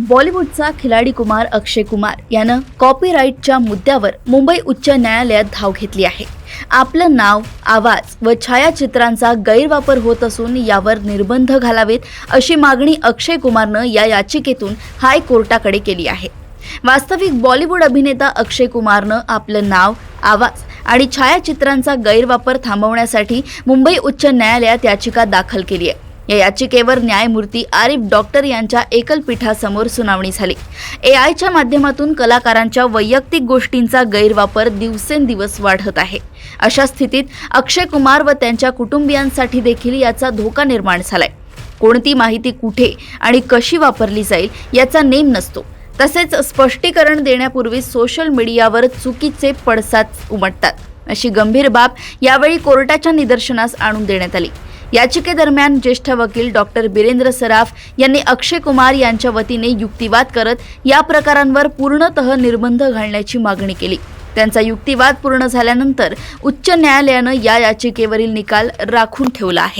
बॉलिवूडचा खिलाडी कुमार अक्षय कुमार यानं कॉपीराईटच्या मुद्द्यावर मुंबई उच्च न्यायालयात धाव घेतली आहे। आपलं नाव, आवाज व छायाचित्रांचा गैरवापर होत असून यावर निर्बंध घालावेत अशी मागणी अक्षय कुमारनं या याचिकेतून हायकोर्टाकडे केली आहे। वास्तविक बॉलिवूड अभिनेता अक्षय कुमारनं आपलं नाव, आवाज आणि छायाचित्रांचा गैरवापर थांबवण्यासाठी मुंबई उच्च न्यायालयात याचिका दाखल केली आहे। या याचिकेवर न्यायमूर्ती आरिफ डॉक्टर यांच्या एकलपीठासमोर सुनावणी झाली। एआयच्या माध्यमातून कलाकारांच्या वैयक्तिक गोष्टींचा गैरवापर दिवसेंदिवस वाढत आहे। अशा स्थितीत अक्षय कुमार व त्यांच्या कुटुंबियांसाठी देखील याचा धोका निर्माण झालाय। कोणती माहिती कुठे आणि कशी वापरली जाईल याचा नेम नसतो। तसेच स्पष्टीकरण देण्यापूर्वी सोशल मीडियावर चुकीचे पडसाद उमटतात, अशी गंभीर बाब यावेळी कोर्टाच्या निदर्शनास आणून देण्यात आली। याचिकेदरम्यान ज्येष्ठ वकील डॉक्टर बिरेंद्र सराफ यांनी अक्षय कुमार यांच्या वतीने युक्तिवाद करत या प्रकारांवर पूर्णतः निर्बंध घालण्याची मागणी केली। त्यांचा युक्तिवाद पूर्ण झाल्यानंतर उच्च न्यायालयानं या याचिकेवरील निकाल राखून ठेवला आहे।